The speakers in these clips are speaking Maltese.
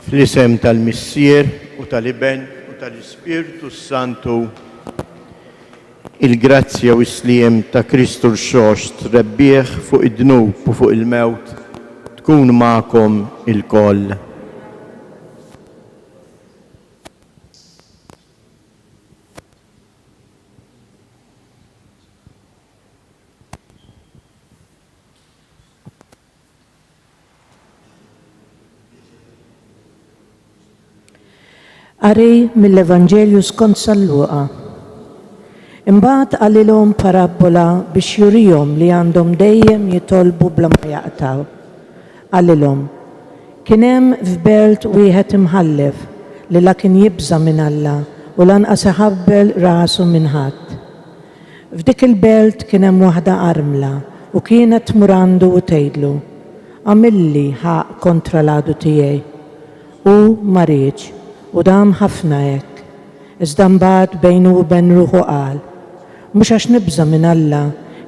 Fl-isem tal-Missier u tal-Iben u tal-Ispirtu Santu, il-grazzja u s-sliem ta' Kristu l-xox trebbieħ fuq id-dnub u fuq il-mewt tkun ma'kom il-koll. Qari mill-Evanġelju skont San Luqa. Imbagħad qalilhom parabola biex jurihom li għandhom dejjem jitolbu bla ma jaqtaw. Qalilhom: kien hemm f'belt wieħed imħallef li la kien jibża minn Alla u lanqas iħabbel rasu minn ħadd. F'dik il-belt kien hemm waħda armla u kienet tmur għandu u tgħidlu: għamilli ħaq kontra l-għadu tiegħi. U ma rridx. U dam ħafna hekk, iżda mbagħad bejnu u bejn ruħu qal: mhux għax nibża minn Alla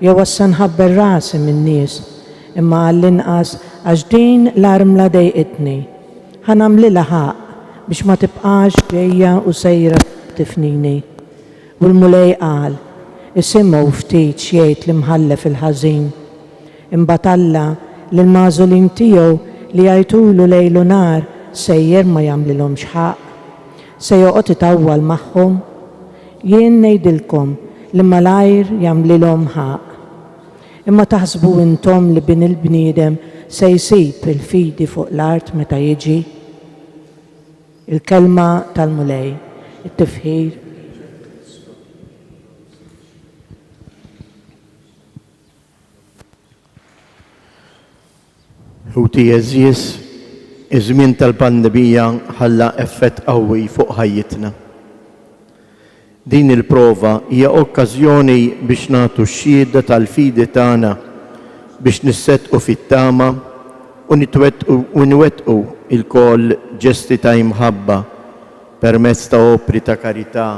jew issa nħabber rasi min-nies, imma għall-inqas għax din l-armla dejqitni. Ħanamlilha ħaq biex ma tibqax ġejja u sejra tifnini. U l-mulej qal: isimgħu ftit x'jgħid l-imħallef il-ħażin. Imbagħad Alla lill-magħżulin tiegħu li jgħidulu lejl u nar sejjer ma jagħmlilhomx ħaq. Se joqgħod itawwal magħhom, jien ngħidilkom li malajr jagħmlilhom ħaq. Imma taħsbu intom li bin il-bniedem se jsib il-fidi fuq l-art meta jiġi? Il-kelma tal-mulej, it-tifħir. Ħuti eżies, iż-żmien tal-pandemija ħalla effett qawwi fuq ħajjitna. Din il-prova hija okkażjoni biex nagħtu x-xhieda tal-fidi tagħna biex nissettqu fit-tama u nwettqu il-koll ġesti ta' imħabba permezz ta' opri ta' karità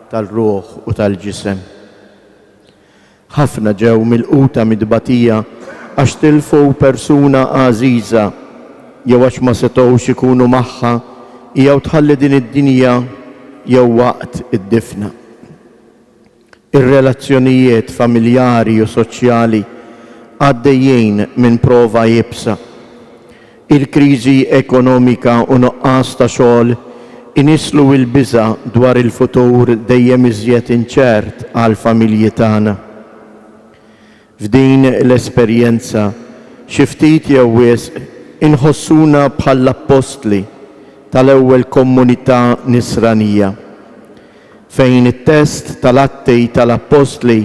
tal-ruħ u tal-ġisem. Ħafna ġew milquta mid-batija għax tilfu persuna għażiża jew għax ma setgħux ikunu magħha jew tħalli din id-dinja jew waqt id-difna. Ir-relazzjonijiet familjari u soċjali għaddejjin minn prova jibsa. Il-kriżi ekonomika u nuqqas ta' xogħol inislu l-biża' dwar il-futur dejjem iżjed inċert għall familji tagħna. F'din l-esperjenza xi ftit jew wisq inħossuna bħall-appostli tal-ewwel komunità nisranija, fejn it-test tal-atti tal-appostli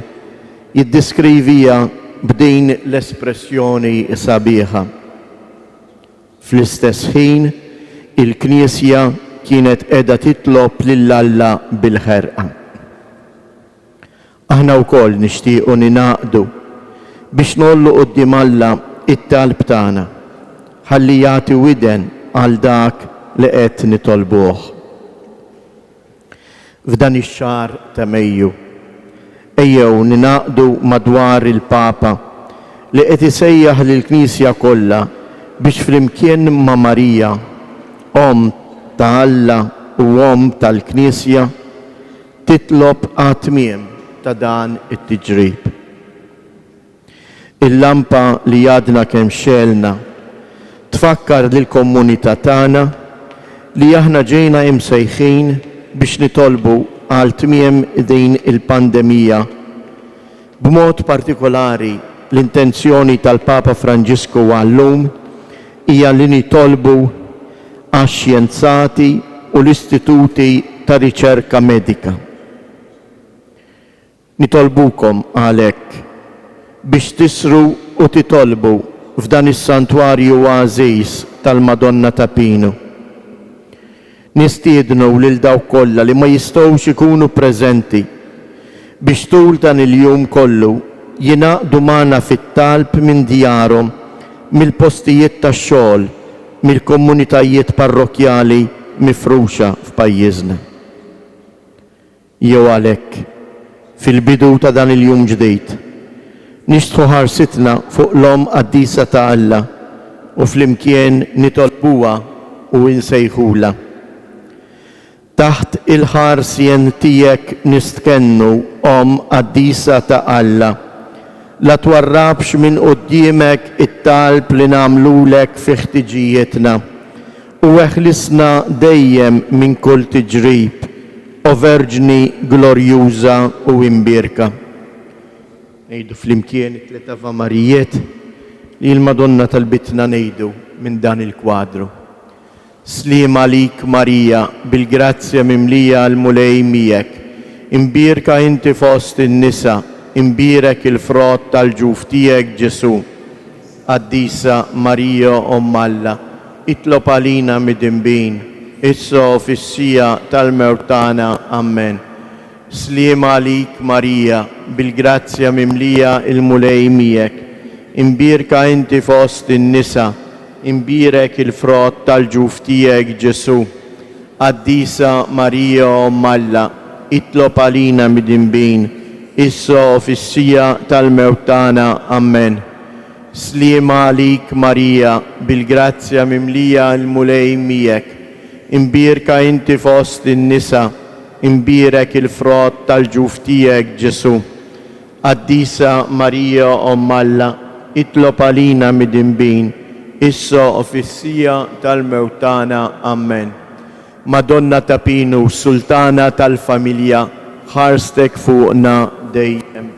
jiddiskrivija b'din l-espressjoni sabiħa. Fl-istess ħin, il-Knisja kienet qiegħda titlob lil Alla bil-ħerqa. Aħna wkoll nixtiequ ninaqdu biex nollu quddiem Alla it-talb tagħna ħalli jagħti widen għal dak li qed nitolbuh. F'dan ix-xahar ta' Mejju ejjew ninaqdu madwar il-Papa li qed isejjaħ lill-Knisja kollha biex flimkien ma' Marija, Om ta' Alla u Om tal-Knisja, titlob għat-tmiem ta' dan it-tiġrib. Il-lampa li għadna kemm xelna tfakkar lill-komunità tagħna li aħna ġejna imsejħin biex nitolbu għal tmiem din il-pandemija. B'mod partikolari l-intenzjoni tal-Papa Franġisku għallum hija li nitolbu għax-xjenzati u l-istituti ta' riċerka medika. Nitolbukom għalhekk biex tisru u titolbu f'dan is-santwarju għażiż tal-Madonna ta' Pinu. Nistiednu lil dawk kollha li ma jistgħux ikunu preżenti biex tul dan il-jum kollu jingħaqdu magħna fit-talb minn djarhom, mill-postijiet tax-xogħol, mill-komunitajiet parrokjali mifruxa f'pajjiżna. Jew għalhekk, fil-bidu ta' dan il-jum ġdid, nixtħu ħarsitna fuq l-Om Qaddisa ta' Alla u flimkien nitolbuha u insejħula. Taħt il-ħarsien tiegħek nistkennu, Om Qaddisa ta' Alla, la twarrabx minn quddiemek it-talb li nagħmlulek fi ħtiġijietna u eħlisna dejjem minn kull tiġrib, o Verġni glorjuża u imbierka. Ngħidu flimkien it-tliet Ava Marijiet li l-Madonna talbitna ngħidu minn dan il-kwadru. Sliem għalik Marija, bil-grazzja mimlija l-mulej miegħek, imbierka inti fost in-nisa, imbierek il-frott tal-ġuf tiegħek Ġesu. Qaddisa Marija Omm Alla, itlob għalina mid-imbin, issa fis-sija tal-mewt tagħna. Amen. Sliem għalik Marija, bil-grazzja mimlija l-mulej miegħek, imbierka inti fost in-nisa, imbierek il-frott tal-ġuf tiegħek Ġesu. Qaddisa Marija Omm Alla, itlob għalina mid-imbin, issa fis-sija tal-mewt tagħna. Amen. Sliem għalik Marija, bil-grazzja mimlija l-mulej miegħek, imbierka inti fost in-nisa, imbierek il-frott tal-ġuf tiegħek Ġesu. Qaddisa Marija Omm Alla, itlob għalina mid-imbin, issa fis-sija tal-mewt tagħna. Amen. Madonna ta' Pinu, Sultana tal-familja, ħarstek fuqna dejjem.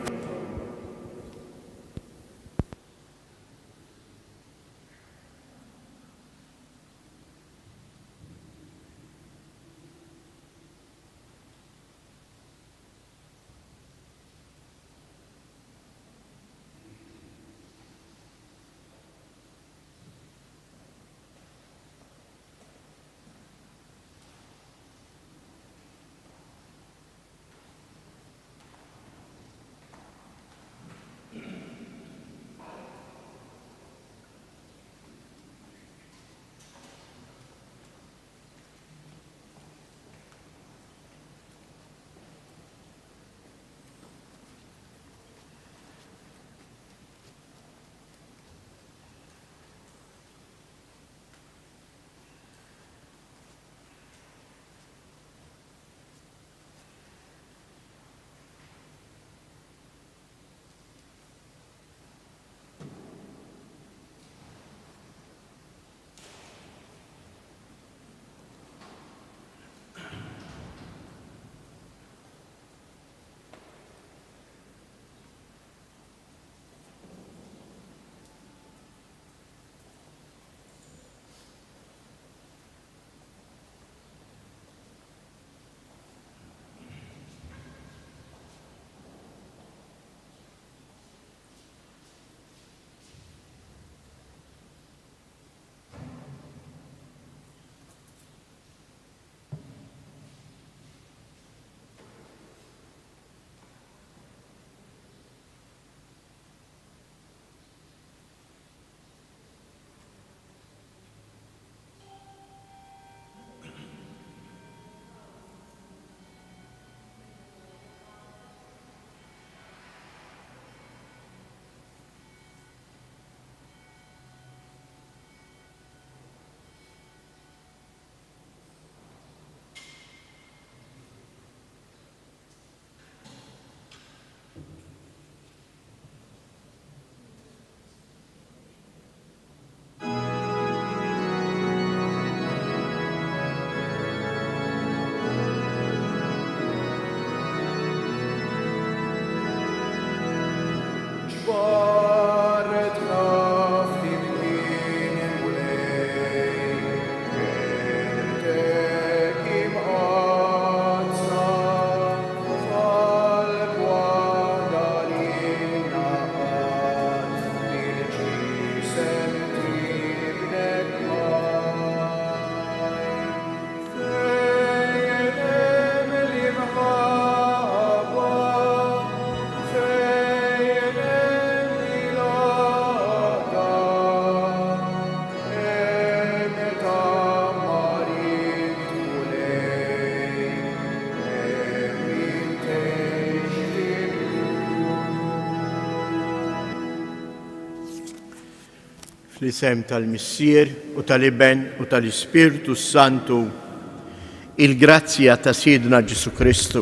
Fl-isem tal-Missier u tal-Iben u tal-Ispirtu Santu, il-grazzja ta' Sidna Ġesu Kristu,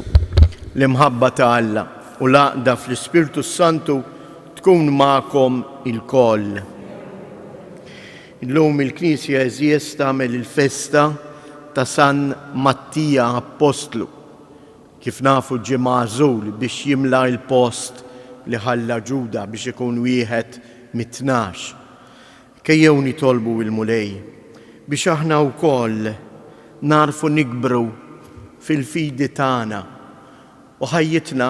l-imħabba ta' Alla u l-għaqda fl-Ispirtu Santu tkun ma'kom il-koll. Illum il-Knisja eżies tagħmel il-festa ta' San Mattija Apostlu, kif nafu ġie magħżul biex jimla il-post li ħalla Ġuda biex ikun wieħed mit-tnax. Kejjew nitolbu il-mulej biex aħna wkoll narfu nikbru fil-fidi tagħna u ħajjitna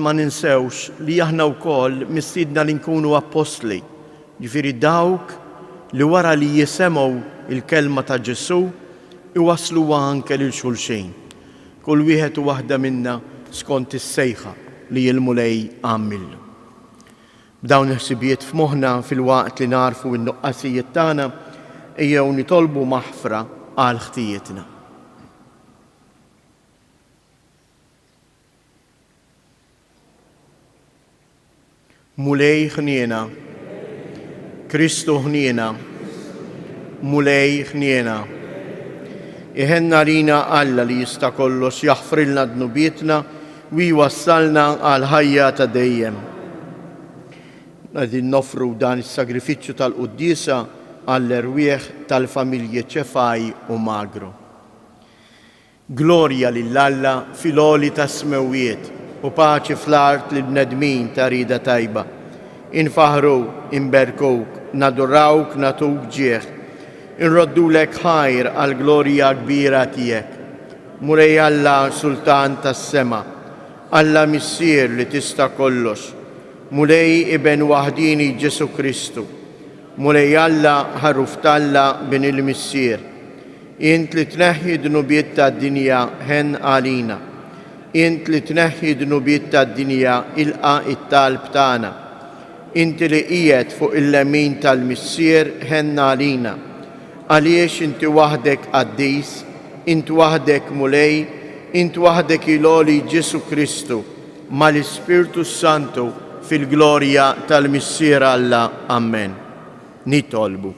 ma ninsewx li aħna wkoll mistiedna li nkunu apostli, ġifieri dawk li wara li jisemgħu il-kelma ta' Ġesu iwassluha anke lil xulxin. Kull wieħed u waħda minna skont is-sejħa li l-mulej għamillu. B'dawn il-ħsibijiet f'moħħna fil-waqt li narfu n-nuqqasijiet tagħna ejjew nitolbu maħfra għal ħtijietna. Mulej ħniena, Kristu ħniena, mulej ħniena. Iħenna lina Alla li jista' kollox jaħfrilna dnubietna u jwassalna għal ħajja ta' dejjem. Għadin nofru dan is-sagrifiċċju tal-Qudiesa għall-erwieħ tal-familji Ċefaj u Magro. Glorja lill-Alla fil-għoli ta' smewiet u paċi fl-art lill-bnedmin ta' rida tajba. Infaħru, inberkuk, nadurawk, natuk ġieħ, inroddulek ħajr għal-glorja kbira tiegħek. Mulej Alla Sultan tas-sema, Alla Missier li tista' kollox, mulej Iben waħdini Ġesu Kristu, mulej Alla ħaruf talla bin il-Missier. Int li tneħħi dnubiet tad-dinja ħen għalina, int li tneħħi dnubiet tad-dinja ilqa it-talb tagħna, int li qiegħed fuq il-lemin tal-Missier ħen għalina, għaliex inti waħdek qaddis, int waħdek mulej, int waħdek il-għoli Ġesu Kristu, mal-Ispirtu Santu fil-glorja tal-Missier Alla. Amen. Nitolbu.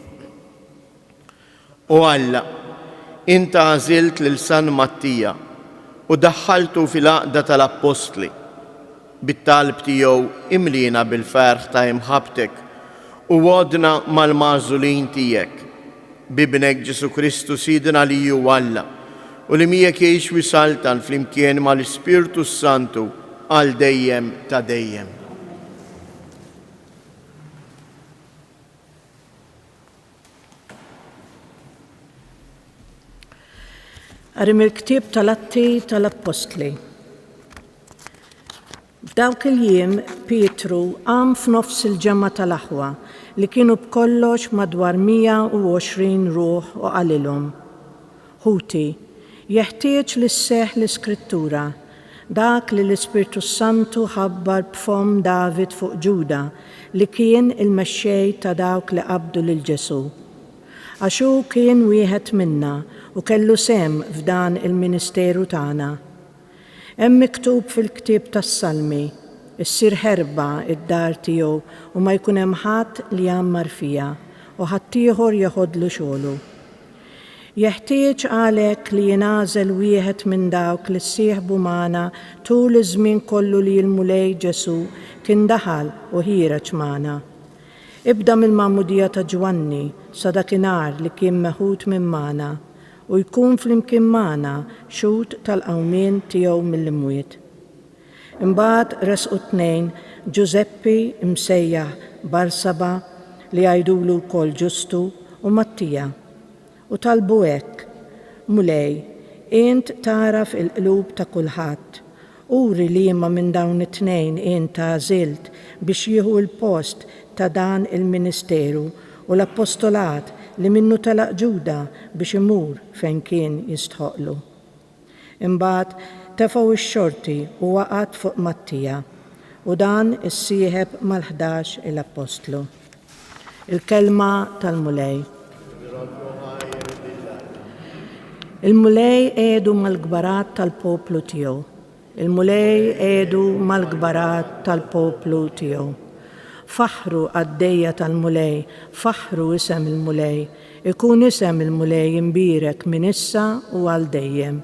O Alla, inta għażilt lil San Mattija u daħħaltu fil-għaqda tal-Apostli. Bit-talb tiegħu imlina bil-ferħ ta' imħabtek u għodna mal-magħżulin tiegħek. Bibnek Ġesu Kristu Sidna li hu Alla u li miegħek jgħix wisaltan flimkien mal-Ispirtu Santu għal dejjem ta' dejjem. Għarim il-ktib tal-Atti tal-Apostli. F'dawk il-jiem Pietru għam f'nofs il-ġemma tal-aħwa li kienu b'kollox madwar 120 ruħ u għalilhom. Ħuti, jeħtieġ li sseħħ l-Iskrittura, dak li l-Ispirtu Santu ħabbar b'fom David fuq Ġuda li kien il-mexxej ta' dawk li qabdu lil Ġesu. Għaxu kien wieħed minna u kellu sem f'dan il-ministeru tagħna. Hemm miktub fil-ktieb tas-Salmi, issir ħerba id-dar tiegħu u ma jkun hemm ħadd li jammar fiha u ħadd ieħor jaħodlu xogħlu. Jeħtieġ għalhekk li jingħażel wieħed minn dawk li ssieħbu magħna tul iż-żmien kollu li l-mulej Ġesu kien daħal u ħireġ magħna. Ibda mill-Magħmudija ta' Ġwanni sa dakinhar li kien meħud minn magħna u jkun flimkien magħna xhud tal-qawmien tiegħu mill-imwiet. Imbagħad resqu tnejn Ġuseppi imsejjaħ Barsaba li jgħidulu wkoll Ġustu u Mattija u talbu hekk, mulej, int taraf il-qlub ta' kulħadd. Uri liema minn dawn it-tnejn int għażilt biex jieħu l-post ta' dan il-ministeru u l-appostolat li minnu talaq Ġuda biex imur fejn kien jistħoqlu. Imbagħad tefgħu x-xorti u waqgħet fuq Mattija u dan issieħeb mal-11 il-apostlu. Il-kelma tal-mulej. Il-mulej qiegħdu mal-gbarat tal-poplu tiegħu. Il-mulej qiegħdu mal-gbarat tal-poplu tiegħu. faħru għaddejja tal-mulej, faħru isem il-mulej, ikun isem il-mulej imbirek minn issa u għal dejjem.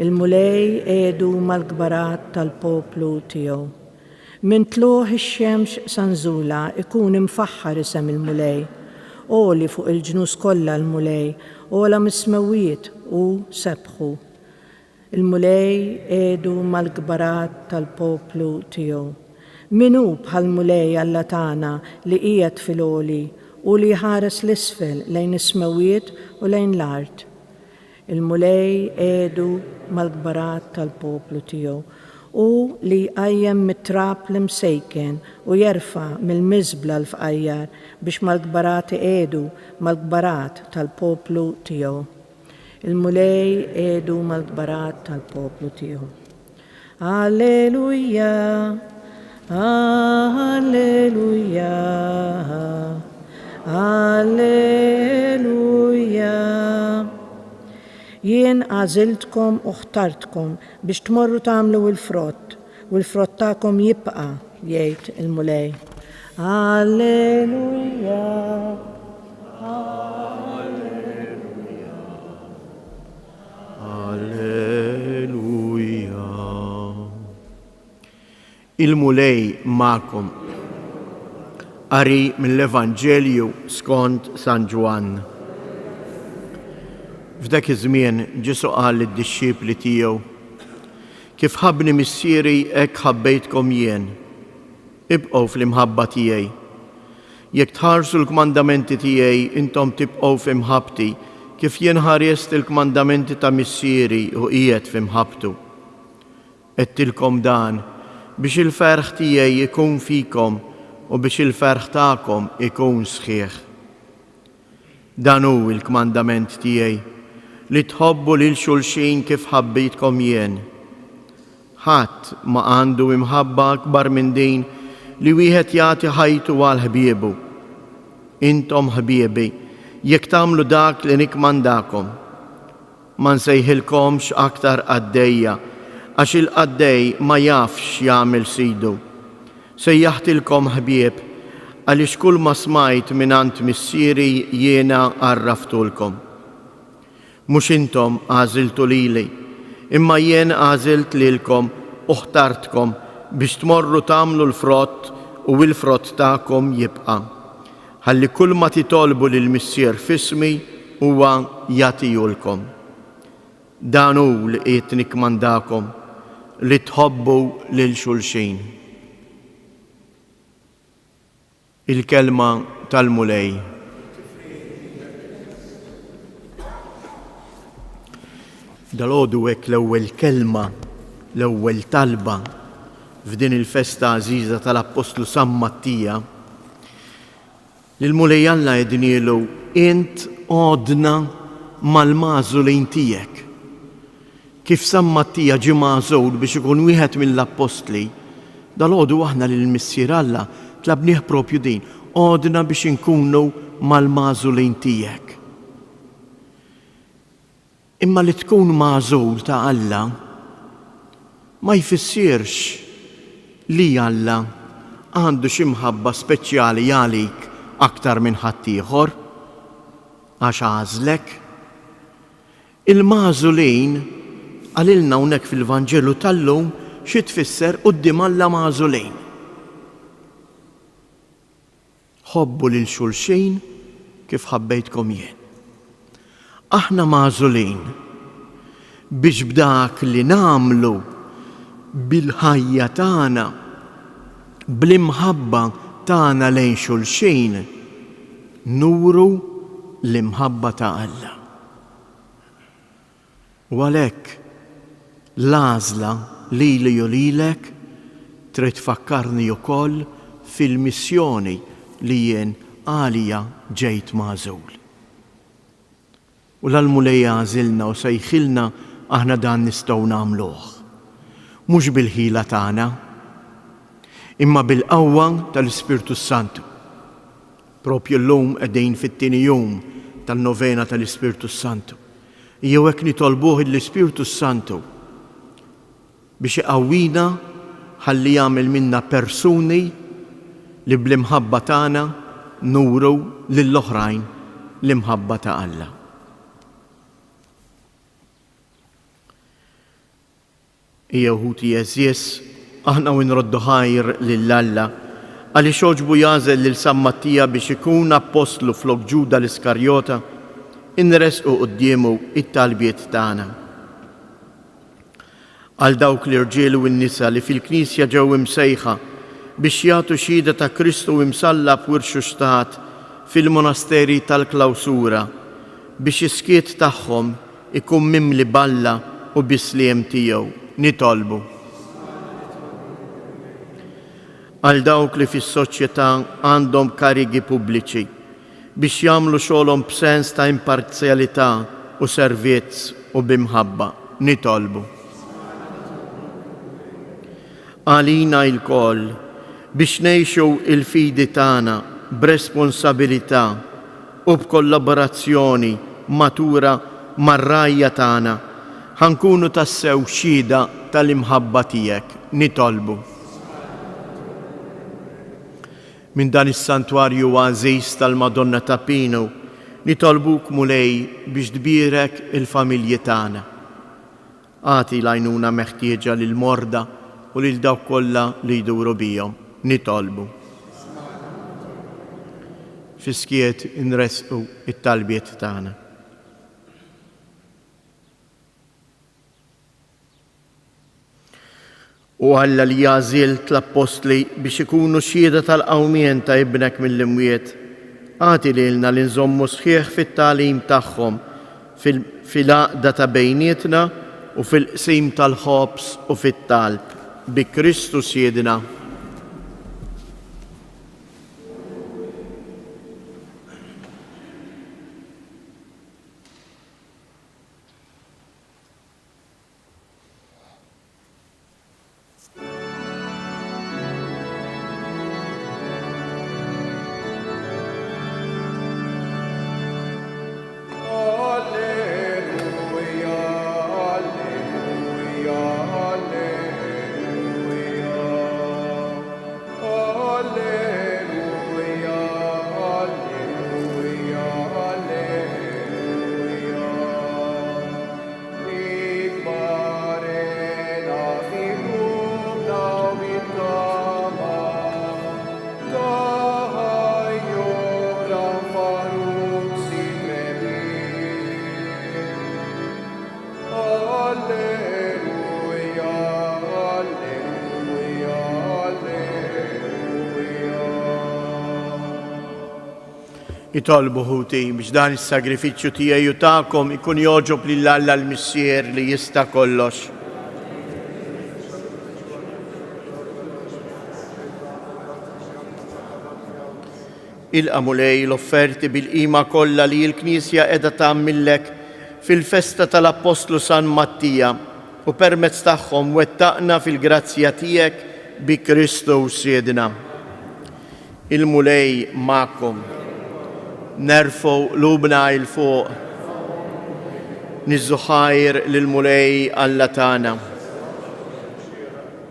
Il-mulej edu mal-gbarat tal-poplu tiegħu. Min tluħ ix-xemx sanżula ikun imfaħħar isem il-mulej, oli fuq il-ġnus kollha l-mulej, ola mismewiet u sebħu. Il-mulej edu mal-gbarat tal-poplu tiegħu. Minu bħal-mulej Alla tagħna li qiegħed fil-oli u li ħares l-isfel lejn ismewiet u lejn l-art. Il-mulej edu mal-gbarat tal-poplu tiegħu u li qajjem mit-trab l-imsejken u jerfa mill-miżbla l-fqajjar biex mal-gbarat edu mal-gbarat tal-poplu tiegħu. Il-mulej edu mal-gbarat tal-poplu tiegħu. Alleluja, alleluja, alleluja. Jien għażiltkom u ħtartkom biex tmorru tagħmlu il-frott u l-frott tagħkom jibqa' jgħid il-mulej. Alleluja. Alleluja. Il-mulej ma'kom. Qari mill-Evanġelju skont San Ġwan. F'dak iż-żmien Ġesu qal lid-dixxipli tiegħu: kif ħabbni missieri hekk ħabbejtkom jien. Ibqgħu fl-imħabba tiegħi. Jekk tħarsu l-kmandamenti tiegħi intom tibqgħu f'imħabbti kif jien ħarest il-kmandamenti ta' missieri u qiegħed f'imħabbtu. Qedtilkom dan biex il-ferħ tiegħi ikun fikom u biex il-ferħ tagħkom ikun sħiħ. Dan hu l-kmandament tiegħi li tħobbu lil xulxin kif ħabbejtkom jien. Ħadd ma għandu imħabba akbar minn din li wieħed jagħti ħajtu għal ħbiebu. Intom ħbiebi, jekk tagħmlu dak li nikmandakom. Ma nsejħilkomx aktar qaddejja, għax il-qaddej ma jafx jagħmel sidu. Sejjaħtilkom ħbieb għaliex kull ma smajt minant missieri jiena għarraftulkom. Mhux intom għażiltu lili, imma jien għażilt lilkom u ħtartkom biex tmorru tagħmlu l-frott u l-frott tagħkom jibqa'. Ħalli kull ma titolbu lill-missier f'ismi huwa jagħtihulkom. Dan hu li qiegħed nikmandakom li tħobbu lil xulxin. Il-kelma tal-mulej. Dal-għodu hekk l-ewwel kelma, l-ewwel talba f'din il-festa għażiża tal-Apostlu San Mattija lill-mulej Alla jednielu: int għodna mal-magħżulin tiegħek. Kif San Mattija ġie magħżul biex ikun wieħed mill-Apostli, dal-għodu aħna lill-Missier Alla tlabnieh propju din: għodna biex inkunu mal-magħżulin tiegħek. Imma li tkun magħżul ta' Alla ma jfissirx li Alla għandu xi mħabba speċjali għalik aktar minn ħadd ieħor għax għażlek. Il-magħżulin għalilna hawnhekk fil-Vanġelu tal-lum xi tfisser quddiem Alla magħżulin. Ħobbu lil xulxin kif ħabbejtkom jien. Aħna magħżulin biex b'dak li nagħmlu bil-ħajja tagħna, bl-imħabba tagħna lejn xulxin, nuru l-imħabba ta' Alla. U għalhekk l-għażla lili u lilek trid tfakkarni wkoll fil-missjoni li jien għalija ġejt magħżul. U l-mulej għażilna u sejħilna aħna dan nistgħu nagħmluh. Mhux bil-ħila tagħna, imma bil-qawwa tal-Ispirtu Santu. Propju llum qegħdin fit-tieni jum tan-novena tal-Ispirtu Santu. Jew hekk nitolbuh l-Ispirtu Santu biex iqawwina ħalli jagħmel minna persuni li bl-imħabba tagħna nuru lill-oħrajn l-imħabba ta' Alla. Ija Ħuti Jeżjes, aħna nroddu ħajr lill-Alla għaliex oġbu jażel lil San Mattija biex ikun apostlu flok Ġuda l-Iskarjota, inresqu qudiemu it-talbiet tagħna. Għal dawk l-irġiel u n-nisa li fil-Knisja ġew imsejħa biex jagħtu xhieda ta' Kristu imsallab wirxu xtat fil-monasteri tal-Klawsura biex iskiet tagħhom ikun mimli balla u bisliem tiegħu nitolbu. Għal dawk li fis-soċjetà għandhom karigi pubbliċi biex jagħmlu xogħolhom b'sens ta' imparzjalità u servizz u b'imħabba nitolbu. Għalina l-koll biex ngħixu il-fidi tagħna b'responsabilità u b'kollaborazzjoni matura mar-rajja tagħna ħankunu tassew xhieda tal-imħabba tiegħek nitolbu. Min dan is-santwarju għażiż tal-Madonna ta' Pino nitolbuk mulej biex tbierek il-familji tagħna. Għati l-għajnuna meħtieġa lil morda u lil dawk kollha li jduru bihom nitolbu. Fiskiet inresqu it-talbiet tagħna. U Alla li jażilt l-apostli biex ikunu xhieda tal-qawmien ta' ibnek mill-imwiet, għati lilna li nżommu sħiħ fit-tagħlim tagħhom fil-għaqda ta' bejnietna u fil-qsim tal-ħobs u fit-talb bi Kristu Siedna. Itolbu Ħuti biex dan is-sagrifiċċju tiegħi u tagħkom ikun joġob lil Alla l-Missier li jista' kollox. Ilqa' mulej l-offerti bil-qima kollha li l-Knisja qiegħda tagħmillek fil-festa tal-Apostlu San Mattija u permezz tagħhom wettaqna fil-grazzja tiegħek bi Kristu Siedna. Il-mulej magħkom. Nerfgħu lubna il fuq, niżżu ħajr lill-mulej Alla tagħna.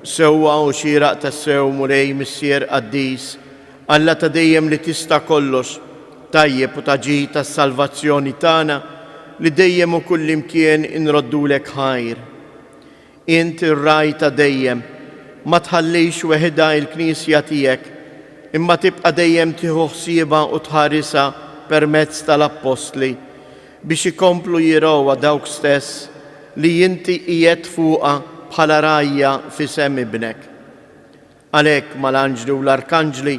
Sewwa u xieraq tassew mulej Missier Qaddis, Alla ta' dejjem li tista' kollox, tajjeb u taġi tas-salvazzjoni tagħna li dejjem u kullimkien inroddulek ħajr. Int ir-raj ta' dejjem, ma tħallix weħida l-Knisja tiegħek, imma tibqa' dejjem tieħu ħsiebha u tħarisha permezz tal-Apostli biex ikomplu jirawha dawk stess li inti qiegħed fuqha bħala rajja f'isem ibnek. Għalhekk mal-anġli u l-arkanġli,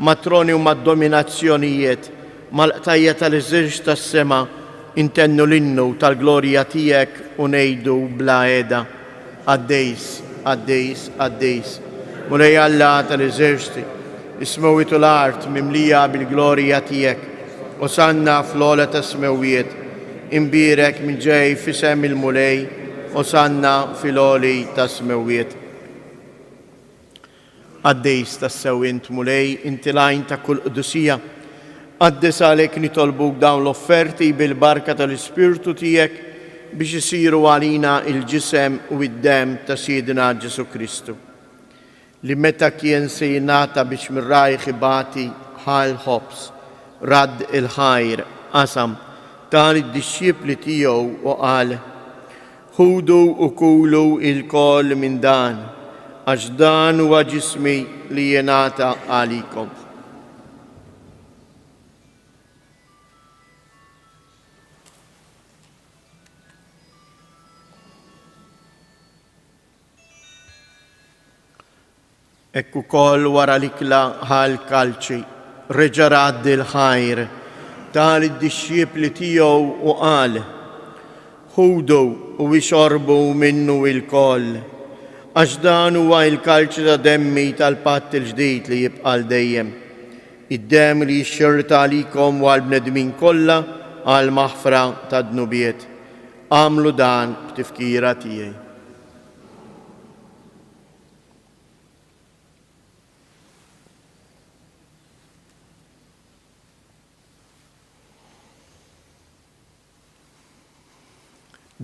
matroni u mad-dominazzjonijiet, mal-qtajja tal-iżirġ tas-sema intennu l-innu tal-glorja tiegħek u ngħidu bla qiegħda għaddejs, għaddejs, għaddejs. Mulej Alla tal-iżirġ ismewitu l-art mimlija bil-glorja tiegħek. Osanna fl-ola ta' smewiet, imbirek minn ġej f'isem il-mulej, osanna fil-oli ta' smewiet. Għaddejs ta' sewint mulej, inti lajn ta' kull qdusija, għaddes għalek nitolbuk dawn l-offerti bil-barka tal-Ispirtu tiegħek biex isiru għalina il-ġisem u id-dem ta' Siedna Ġesu Kristu. li meta kien se jingħata biex mir-rajħ ibati ħal ħobs radd il-ħajr qasam tal id-dixxiepli tiegħu u qal: ħudu u kulu il-koll minn dan, għax dan huwa ġismi li jingħata għalikom. Ekku kol wara l-ikla ħal kalċi, reġa' radd il-ħajr tal id-dixxiepli tiegħu u qal: ħudu u ixorbu minnu il-koll, għax dan huwa il-kalċi ta' demmi tal-patt il-ġdid li jibqa' dejjem, id-demm li jxxirta għalikom u għall-bnedmin kollha għal maħfra ta' dnubiet. Għamlu dan b'tifkira tiegħi.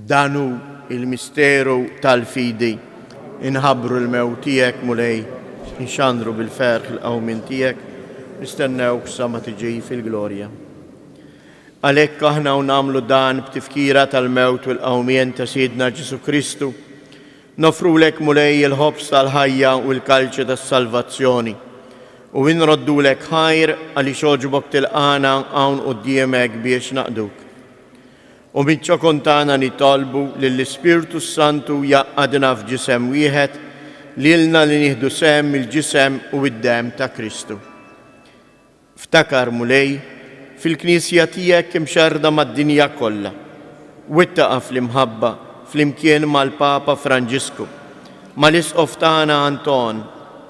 Danu il-misteru tal-fidi, inħabru l-mewt tiegħek mulej, inxandru bil-ferħ l-qawmin tiegħek, nistennewk sa ma tiġi fil-glorja. Għalhekk aħna nagħmlu dan b'tifkira tal-mewt u l-qawmien ta' Siedna Ġesu Kristu, nofrulek mulej il-ħobs tal-ħajja u l-kalċi tas-salvazzjoni, u nroddulek ħajr għaliex oġbok tilqana hawn quddiemek biex naqduk. U miċċa kontana nitolbu lill-Ispiritu Santu jaqadna f'ġisem wieħed lilna li nieħdu sem il-ġisem u id-demm ta' Kristu. Ftakar mulej fil-Knisja tiegħek imxerda mad-dinja kollha, wittaqa' fl-imħabba flimkien mal-Papa Franġisku, mal-Isqof tagħna Anton,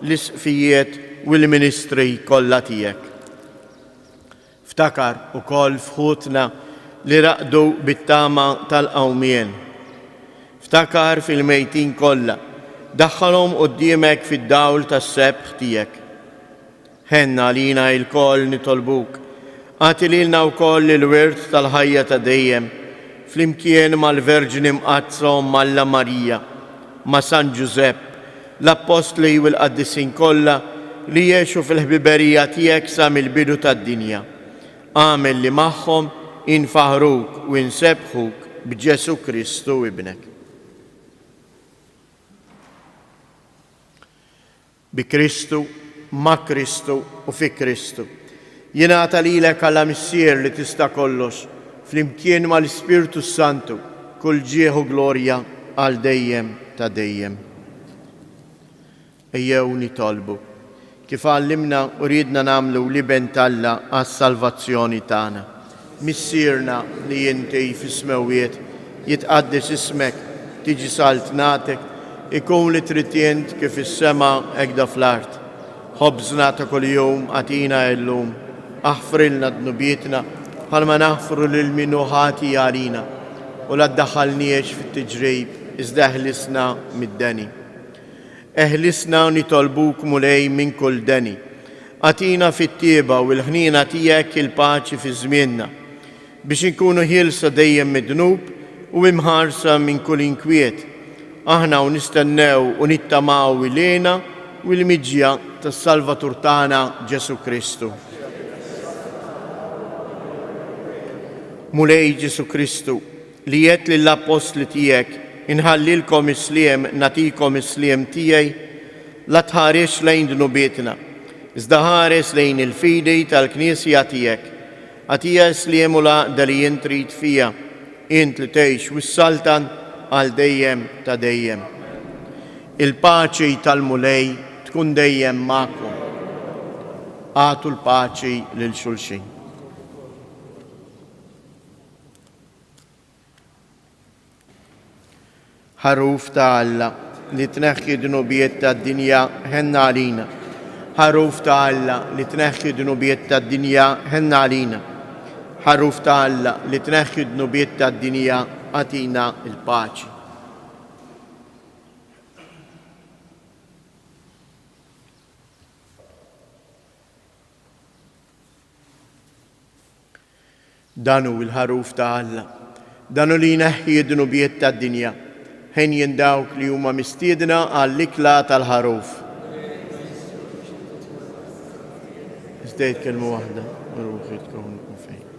l-isqfijiet u l-ministri kollha tiegħek. Ftakar ukoll fħutna li raqdu bit-tama tal-qawmien. Ftakar fil-mejtin kollha, daħħalhom quddiemek fid-dawl tas-sebħ tiegħek. Ħenna lina l-koll nitolbuk, għati lilna wkoll il-wirt tal-ħajja ta' dejjem, flimkien mal-Verġini mqazza Malla Marija, ma' San Ġusepp, l-Apostli u l-Qaddisin kollha li jgħixu fil-ħbiberija tiegħek sa mill-bidu tad-dinja. Għamel li magħhom infaħruk u insebħuk b'Ġesu Kristu ibnek. Bi Kristu, ma' Kristu u fi Kristu. Jingħata lilek għala missier li tista' kollox, flimkien mal-Ispiritu Santu, kull ġieħu glorja għal dejjem ta' dejjem. Ejjew nitolbu, kif għallimna u ridna nagħmlu liben Alla għas-salvazzjoni tagħna. Missierna li inti fis-smewiet, jitqaddis ismek, tiġi saltnatek, ikun li tritjent kif is-sema hekk da fl-art. Ħobżna ta' kuljum għatina llum, aħfrilna dnubietna bħalma naħfru lil min hu ħati għalina, u la ddaħħalniex fit-tiġrib iżda eħlisna mid-deni. Eħlisna nitolbuk mulej minn kull deni. Għatina fit-tieba u l-ħnina tiegħek il-paċi fi żmienna, biex inkunu ħielsa dejjem mid-dnub u imħarsa minn kull inkwiet. Aħna u nistennew u nittamaw ilena u l-miġja tas-Salvatur tagħna Ġesu Kristu. Mulej Ġesu Kristu li jgħid lill-Apostli tiegħek inħallilkom isliem natikom isliem tiegħi, la tħares lejn dnubietna, iżda ħares lejn il-fidi tal-Knisja tiegħek. Għatija isliem u laqda li jint trid fija, int li tgħix wis-saltan għal dejjem ta' dejjem. Il-paċi tal-mulej tkun dejjem magħkom. Għatu l-paċi lil xulxin. Ħaruf ta' Alla li tneħħi dnubiet tad-dinja ħenna għalina. Ħaruf ta' Alla li tneħħi dnubiet tad-dinja ħenna għalina. Ħaruf ta' Alla li tneħħi dnubiet tad-dinja għatina il-paċi. Danu il-ħaruf ta' Alla, danu li jneħħi d-dnubiet tad-dinja, ħen jindawk li huma mistiedna għall-ikla tal-ħaruf. افتات كلمة واحدة روحي تكون فيه.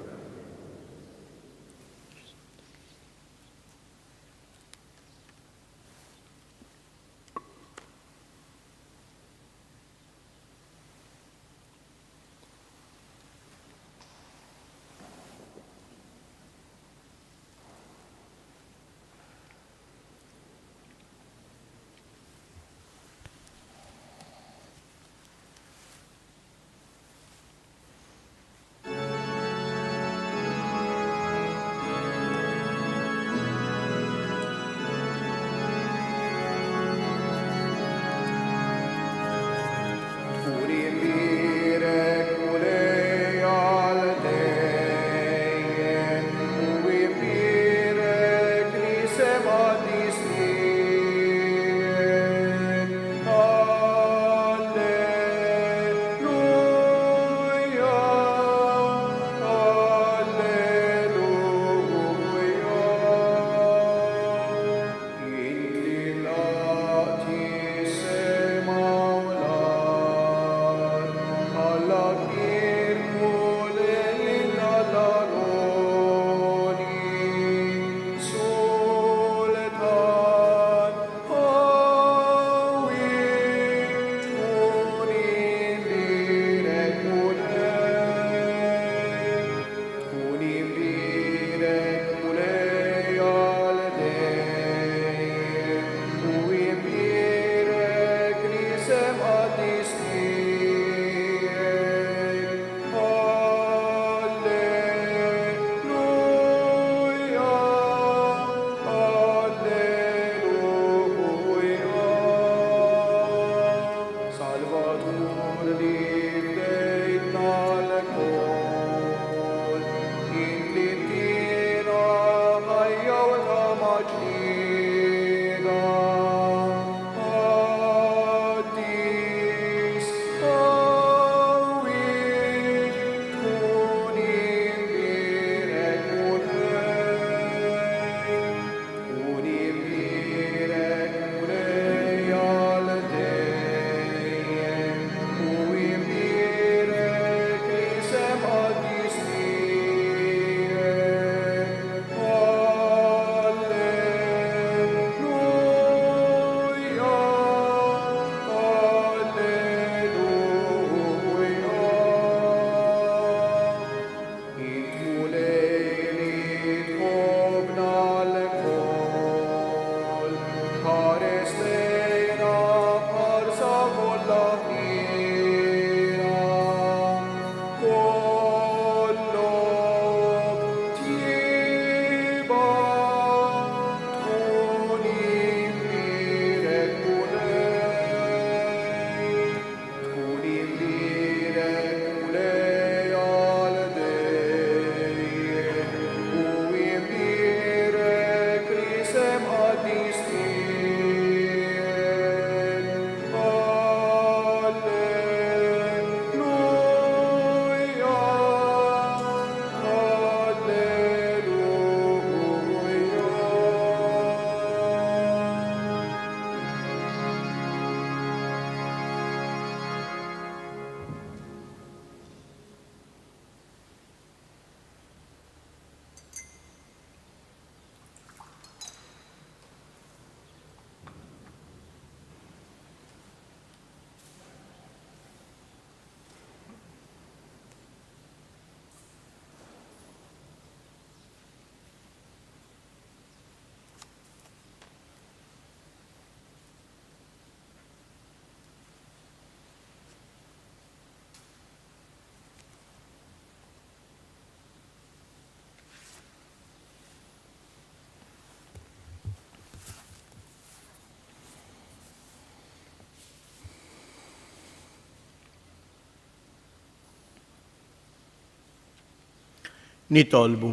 Nitolbu.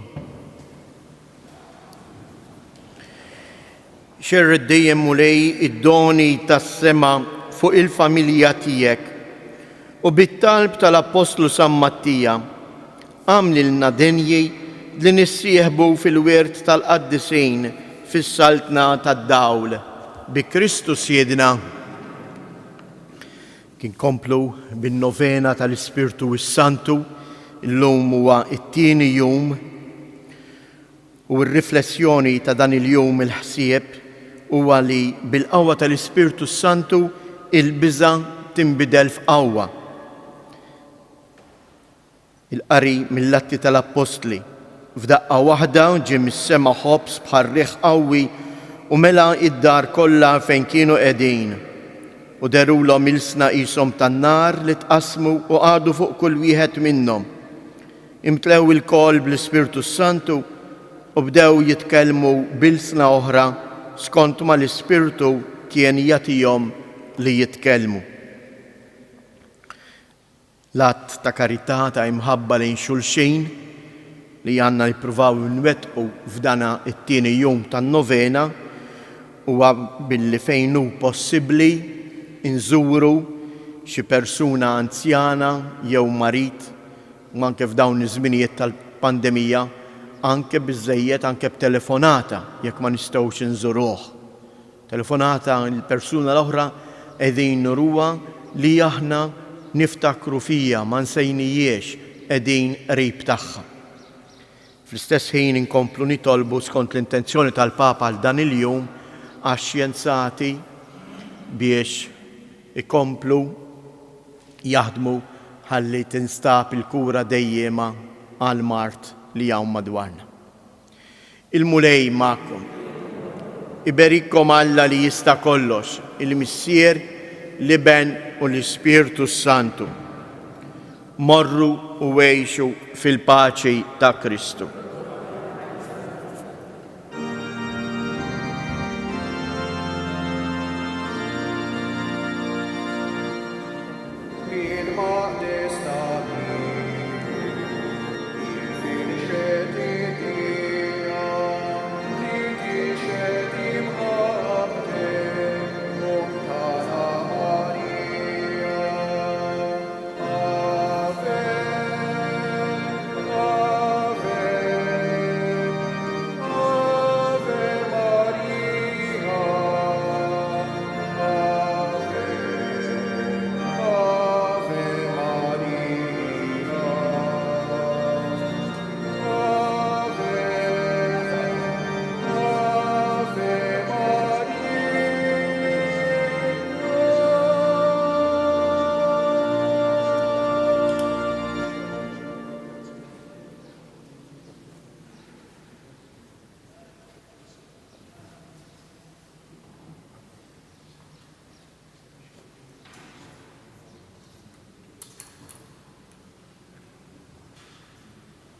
Xerred dejjem mulej id-doni tas-sema fuq il-familja tiegħek u bit-talb tal-Apostlu San Mattija għamlilna denji li nissieħbu fil-wirt tal-qaddisejn fis-saltna tad-dawl bi Kristus Siedna. Kien komplu bin-novena tal-Ispirtu Santu, illum huwa it-tieni jum u r-riflessjoni ta' dan il-jum il-ħsieb huwa li bil-qawwa tal-Ispirtu Santu il-biża' tinbidel f'qawwa. Il-qari mill-Atti tal-Apostli f'daqqa waħda ġie mis-sema ħobbs bħal riħ qawwi u mela id-dar kollha fejn kienu qegħdin u derulhom ilsna qishom tan-nar li tqasmu u qagħdu fuq kull wieħed minnhom. Imtlew il-kol bl-Ispirtu Santu u bdew jitkellmu bilsna oħra skont ma l-Ispirtu kien jagħtihom li jitkellmu. L-att ta' karità ta' imħabba lejn xulxin li għandna nippruvaw nwettqu f'dana it-tieni jum tan-novena huwa billi fejn hu possibbli inżuru xi persuna anzjana jew marit u anke f'dawn iż-żminijiet tal-pandemija anke biżżejjed anke b'telefonata jekk ma nistgħux inżuruh. Telefonata l-persuna l-oħra qegħdin nuruha li aħna niftakru fija ma nsejnijiex qegħdin qrib tagħha. Fl-istess ħin inkomplu nitolbu skont l-intenzjoni tal-Papa għal dan il-jum għax-xjenzati biex ikomplu jaħdmu ħalli tinstab il-kura dejjema għal mart li hawn madwarna. Il-mulej magħkom. Iberikom Alla li jista' kollox, il-Missier, l-Iben u l-Ispirtu Santu. Morru u għejxu fil-paċi ta' Kristu.